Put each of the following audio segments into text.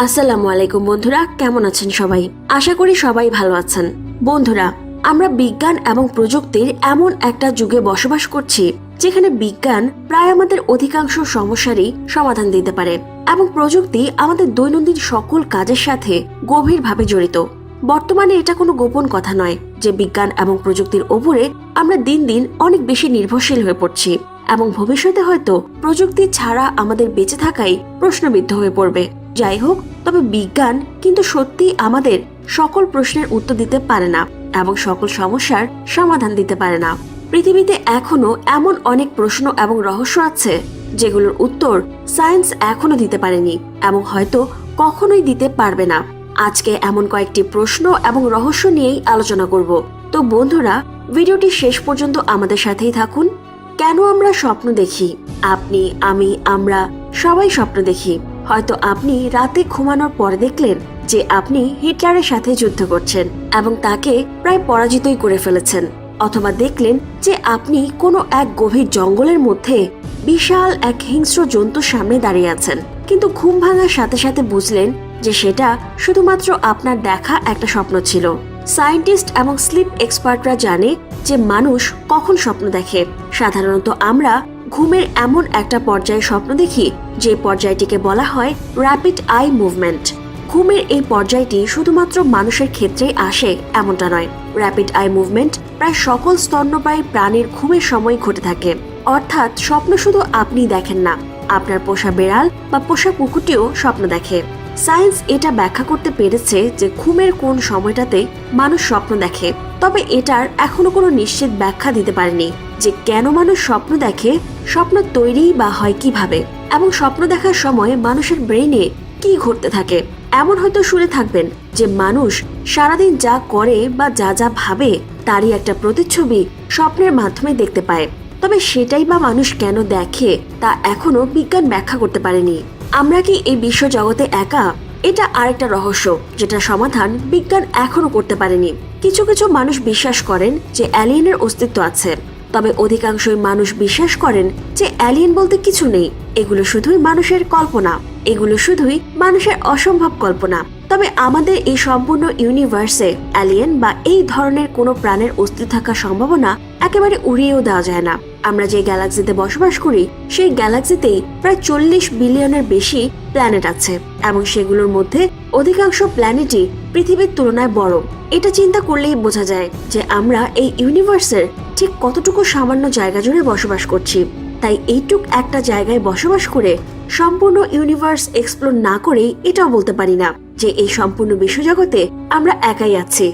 আসসালামু আলাইকুম বন্ধুরা, কেমন আছেন সবাই? আশা করি সবাই ভালো আছেন। বন্ধুরা, আমরা বিজ্ঞান এবং প্রযুক্তির এমন একটা যুগে বসবাস করছি যেখানে বিজ্ঞান প্রায় আমাদের অধিকাংশ সমস্যারই সমাধান দিতে পারে এবং প্রযুক্তি আমাদের দৈনন্দিন সকল কাজের সাথে গভীরভাবে জড়িত। বর্তমানে এটা কোনো গোপন কথা নয় যে বিজ্ঞান এবং প্রযুক্তির ওপরে আমরা দিন দিন অনেক বেশি নির্ভরশীল হয়ে পড়ছি এবং ভবিষ্যতে হয়তো প্রযুক্তি ছাড়া আমাদের বেঁচে থাকাই প্রশ্নবিদ্ধ হয়ে পড়বে। যাই হোক, তবে বিজ্ঞান কিন্তু সত্যি আমাদের সকল প্রশ্নের উত্তর দিতে পারে না এবং সকল সমস্যার সমাধান দিতে পারে না। পৃথিবীতে এখনো এমন অনেক প্রশ্ন এবং রহস্য আছে যেগুলোর উত্তর সায়েন্স এখনো দিতে পারেনি এবং হয়তো কখনোই দিতে পারবে না। আজকে এমন কয়েকটি প্রশ্ন এবং রহস্য নিয়েই আলোচনা করব। তো বন্ধুরা, ভিডিওটি শেষ পর্যন্ত আমাদের সাথেই থাকুন। কেন আমরা স্বপ্ন দেখি? আপনি, আমি, আমরা সবাই স্বপ্ন দেখি। হয়তো আপনি রাতে ঘুমানোর পরে দেখলেন যে আপনি হিটলারের সাথে যুদ্ধ করছেন এবং তাকে প্রায় পরাজিতই করে ফেলেছেন, অথবা দেখলেন যে আপনি কোনো এক গভীর জঙ্গলের মধ্যে বিশাল এক হিংস্র জন্তুর সামনে দাঁড়িয়ে আছেন, কিন্তু ঘুম ভাঙার সাথে সাথে বুঝলেন যে সেটা শুধুমাত্র আপনার দেখা একটা স্বপ্ন ছিল। সায়েন্টিস্ট এবং স্লিপ এক্সপার্টরা জানে যে মানুষ কখন স্বপ্ন দেখে। সাধারণত আমরা ঘুমের এমন একটা পর্যায়ে স্বপ্ন দেখি যে পর্যায়টিকে বলা হয় র্যাপিড আই মুভমেন্ট। ঘুমের এই পর্যায়টি শুধুমাত্র মানুষের ক্ষেত্রেই আসে এমনটা নয়। র্যাপিড আই মুভমেন্ট প্রায় সকল স্তন্যপায়ী প্রাণীর ঘুমের সময় ঘটে থাকে। অর্থাৎ স্বপ্ন শুধু আপনি দেখেন না, আপনার পোষা বেড়াল বা পোষা কুকুরটিও স্বপ্ন দেখে। সায়েন্স এটা ব্যাখ্যা করতে পেরেছে যে ঘুমের কোন সময়টাতে মানুষ স্বপ্ন দেখে, তবে এটার এখনো কোনো নিশ্চিত ব্যাখ্যা দিতে পারেনি যে কেন মানুষ স্বপ্ন দেখে, স্বপ্ন তৈরি বা হয় কিভাবে, এবং স্বপ্ন দেখার সময় মানুষের ব্রেইনে কি ঘটতে থাকে। এমন হয়তো শুনে থাকবেন যে মানুষ সারাদিন যা করে বা যা যা ভাবে তারই একটা প্রতিচ্ছবি স্বপ্নের মাধ্যমে দেখতে পায়, তবে সেটাই বা মানুষ কেন দেখে তা এখনো বিজ্ঞান ব্যাখ্যা করতে পারেনি। আমরা কি এই বিশ্ব জগতে একা? এটা আরেকটা রহস্য যেটা সমাধান বিজ্ঞান এখনো করতে পারেনি। কিছু কিছু মানুষ বিশ্বাস করেন যে অ্যালিয়েনের অস্তিত্ব আছে, তবে অধিকাংশই মানুষ বিশ্বাস করেন যে অ্যালিয়েন বলতে কিছু নেই, এগুলো শুধুই মানুষের কল্পনা, এগুলো শুধুই মানুষের অসম্ভব কল্পনা। তবে আমাদের এই সম্পূর্ণ ইউনিভার্সে অ্যালিয়েন বা এই ধরনের কোনো প্রাণের অস্তিত্ব থাকার সম্ভাবনা একেবারে উড়িয়েও দেওয়া যায় না। আমরা যে গ্যালাক্সিতে বসবাস করি সেই গ্যালাক্সিতেই প্রায় 40 বিলিয়নের বেশি প্ল্যানেট আছে এবং সেগুলোর মধ্যে অধিকাংশ প্ল্যানেটই পৃথিবীর তুলনায় বড়। এটা চিন্তা করলেই বোঝা যায় যে আমরা এই ইউনিভার্সের ঠিক কতটুকু সামান্য জায়গা জুড়ে বসবাস করছি। তাই এইটুক একটা জায়গায় বসবাস করে সম্পূর্ণ ইউনিভার্স এক্সপ্লোর না করেই এটাও বলতে পারি না যে এই সম্পূর্ণ বিশ্বজগতে আমরা একাই আছি।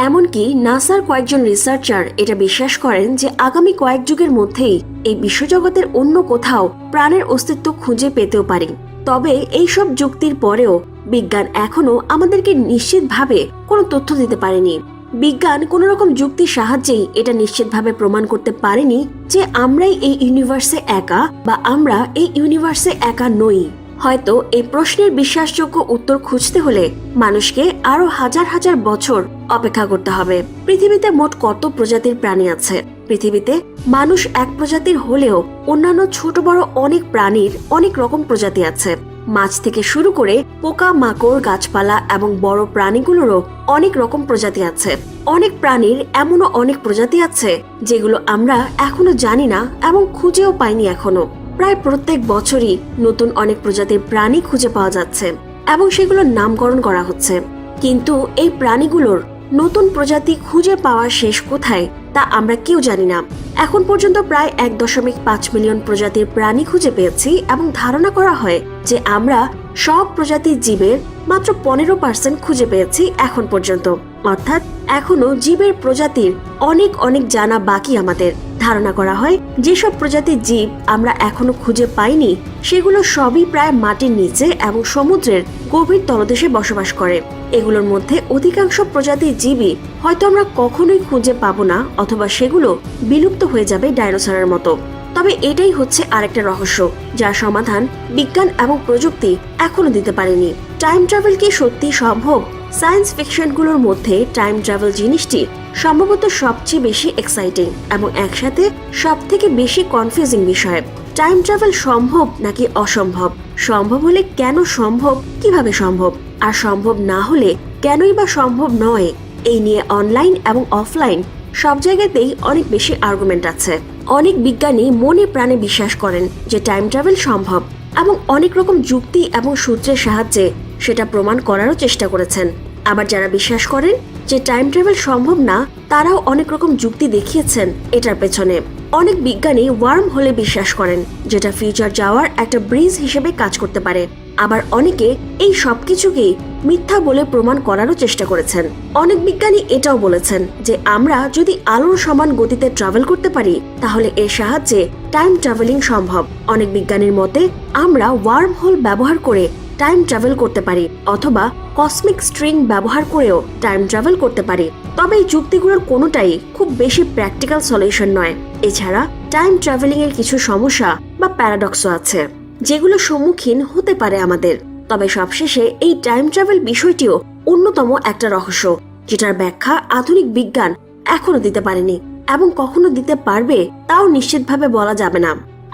এমনকি নাসার কয়েকজন রিসার্চার এটা বিশ্বাস করেন যে আগামী কয়েক যুগের মধ্যেই এই বিশ্বজগতের অন্য কোথাও প্রাণের অস্তিত্ব খুঁজে পেতেও পারি। তবে এইসব যুক্তির পরেও বিজ্ঞান এখনো আমাদেরকে নিশ্চিতভাবে কোনো তথ্য দিতে পারেনি। বিজ্ঞান কোনো রকম যুক্তির সাহায্যেই এটা নিশ্চিতভাবে প্রমাণ করতে পারেনি যে আমরাই এই ইউনিভার্সে একা বা আমরা এই ইউনিভার্সে একা নই। হয়তো এই প্রশ্নের বিশ্বাসযোগ্য উত্তর খুঁজতে হলে মানুষকে আরো হাজার হাজার বছর অপেক্ষা করতে হবে। পৃথিবীতে মোট কত প্রজাতির প্রাণী আছে? পৃথিবীতে মানুষ এক প্রজাতির হলেও অন্যান্য ছোট বড় অনেক প্রাণীর অনেক রকম প্রজাতি আছে। মাছ থেকে শুরু করে পোকা মাকড় গাছপালা এবং বড় প্রাণীগুলোরও অনেক রকম প্রজাতি আছে। অনেক প্রাণীর এমনও অনেক প্রজাতি আছে যেগুলো আমরা এখনো জানি না এবং খুঁজেও পাইনি এখনো। প্রায় প্রত্যেক বছরই নতুন অনেক প্রজাতির প্রাণী খুঁজে পাওয়া যাচ্ছে এবং সেগুলোর নামকরণ করা হচ্ছে, কিন্তু এই প্রাণীগুলোর নতুন প্রজাতি খুঁজে পাওয়ার শেষ কোথায় তা আমরা কেউ জানি না। এখন পর্যন্ত প্রায় 1.5 মিলিয়ন প্রজাতির প্রাণী খুঁজে পেয়েছি এবং ধারণা করা হয় যে আমরা সব প্রজাতির জীবের মাত্র 15% খুঁজে পেয়েছি এখন পর্যন্ত। অর্থাৎ এখনো জীবের প্রজাতির অনেক অনেক জানা বাকি আমাদের। ধারণা করা হয় যেসব প্রজাতির জীব আমরা এখনো খুঁজে পাইনি সেগুলো সবই প্রায় মাটির নিচে এবং সমুদ্রের গভীর তলদেশে বসবাস করে। এগুলোর মধ্যে অধিকাংশ প্রজাতির জীবই হয়তো আমরা কখনোই খুঁজে পাবো না, অথবা সেগুলো বিলুপ্ত হয়ে যাবে ডাইনোসরের মতো। তবে এটাই হচ্ছে আরেকটা রহস্য যার সমাধান বিজ্ঞান এবং প্রযুক্তি এখনো দিতে পারেনি। টাইম ট্রাভেল কি সত্যি সম্ভব? সায়েন্স ফিকশনগুলোর মধ্যে টাইম ট্রাভেল জিনিসটি সম্ভবত সবচেয়ে বেশি এক্সাইটিং এবং একসাথে সব থেকে বেশি কনফিউজিং বিষয়। টাইম ট্রাভেল সম্ভব নাকি অসম্ভব সম্ভব হলে কেন সম্ভব, কিভাবে সম্ভব, আর সম্ভব না হলে কেনই বা সম্ভব নয়, এই নিয়ে অনলাইন এবং অফলাইন সব জায়গাতেই অনেক বেশি আর্গুমেন্ট আছে। অনেক বিজ্ঞানী মনে প্রাণে বিশ্বাস করেন যে টাইম ট্রাভেল সম্ভব এবং অনেক রকম যুক্তি এবং সূত্রের সাহায্যে সেটা প্রমাণ করারও চেষ্টা করেছেন। আবার যারা বিশ্বাস করেন যে টাইম ট্রাভেল সম্ভব না, তারাও অনেক রকম যুক্তি দেখিয়েছেন এটার পেছনে। অনেক বিজ্ঞানী ওয়ার্ম হোলে বিশ্বাস করেন, যেটা ফিউচার যাওয়ার একটা ব্রিজ হিসেবে কাজ করতে পারে। আবার অনেকে এই সবকিছুকেই মিথ্যা বলে প্রমাণ করারও চেষ্টা করেছেন। অনেক বিজ্ঞানী এটাও বলেছেন যে আমরা যদি আলোর সমান গতিতে ট্রাভেল করতে পারি, তাহলে এর সাহায্যে টাইম ট্রাভেলিং সম্ভব। অনেক বিজ্ঞানীর মতে আমরা ওয়ার্ম হোল ব্যবহার করে টাইম ট্রাভেল করতে পারি, অথবা কসমিক স্ট্রিং ব্যবহার করেও টাইম ট্রাভেল করতে পারি। তবে এই যুক্তিগুলোর কোনোটাই খুব বেশি প্র্যাকটিক্যাল সলিউশন নয়। এছাড়া টাইম ট্রাভেলিং এর কিছু সমস্যা বা প্যারাডক্সও আছে, যেগুলো সম্মুখীন হতে পারে আমাদের। তবে সবশেষে এই টাইম ট্রাভেল বিষয়টিও অন্যতম একটা রহস্য, যেটার ব্যাখ্যা আধুনিক বিজ্ঞান এখনো দিতে পারেনি এবং কখনো দিতে পারবে তাও নিশ্চিতভাবে বলা যাবে না।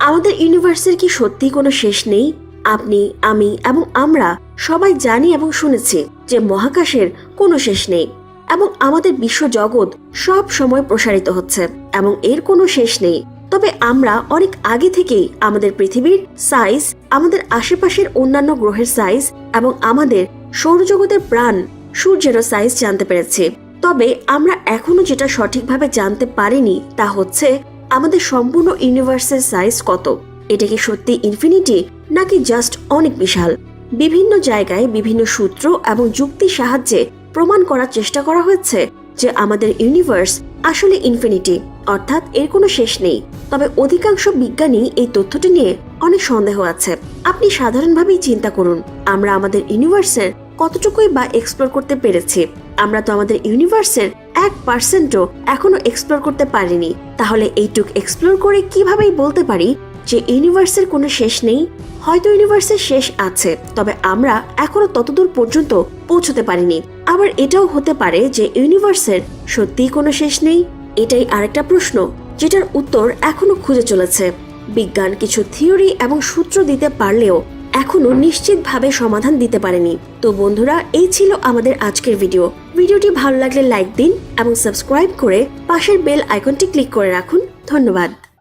আমাদের ইউনিভার্সের কি সত্যি কোনো শেষ নেই? আপনি, আমি এবং আমরা সবাই জানি এবং শুনেছি যে মহাকাশের কোনো শেষ নেই এবং আমাদের বিশ্ব জগৎ সব সময় প্রসারিত হচ্ছে এবং এর কোনো শেষ নেই। তবে আমরা অনেক আগে থেকেই আমাদের পৃথিবীর সাইজ, আমাদের আশেপাশের অন্যান্য গ্রহের সাইজ এবং আমাদের সৌরজগতের প্রাণ সূর্যেরও সাইজ জানতে পেরেছি। তবে আমরা এখনো যেটা সঠিকভাবে জানতে পারিনি তা হচ্ছে আমাদের সম্পূর্ণ ইউনিভার্সের সাইজ কত। এটা কি সত্যি ইনফিনিটি নাকি জাস্ট অনেক বিশাল? বিভিন্ন জায়গায় বিভিন্ন সূত্র এবং যুক্তির সাহায্যে প্রমাণ করার চেষ্টা করা হয়েছে যে আমাদের ইউনিভার্স আসলে ইনফিনিটি, অর্থাৎ এর কোনো শেষ নেই। তবে অধিকাংশ বিজ্ঞানী এই তথ্যটি নিয়ে অনেক সন্দেহ আছে। আপনি সাধারণভাবেই চিন্তা করুন, আমরা আমাদের ইউনিভার্সের কতটুকুই বা এক্সপ্লোর করতে পেরেছি। আমরা তো আমাদের ইউনিভার্সের 1% এখনো এক্সপ্লোর করতে পারিনি। তাহলে এইটুক এক্সপ্লোর করে কিভাবেই বলতে পারি যে ইউনিভার্সের কোনো শেষ নেই? হয়তো ইউনিভার্সের শেষ আছে, তবে আমরা এখনো ততদূর পর্যন্ত পৌঁছতে পারিনি। আবার এটাও হতে পারে যে ইউনিভার্সের সত্যিই কোনো শেষ নেই। এটাই আরেকটা প্রশ্ন যেটার উত্তর এখনো খুঁজে চলেছে। বিজ্ঞান কিছু থিওরি এবং সূত্র দিতে পারলেও এখনো নিশ্চিতভাবে সমাধান দিতে পারেনি। তো বন্ধুরা, এই ছিল আমাদের আজকের ভিডিওটি ভালো লাগলে লাইক দিন এবং সাবস্ক্রাইব করে পাশের বেল আইকনটি ক্লিক করে রাখুন। ধন্যবাদ।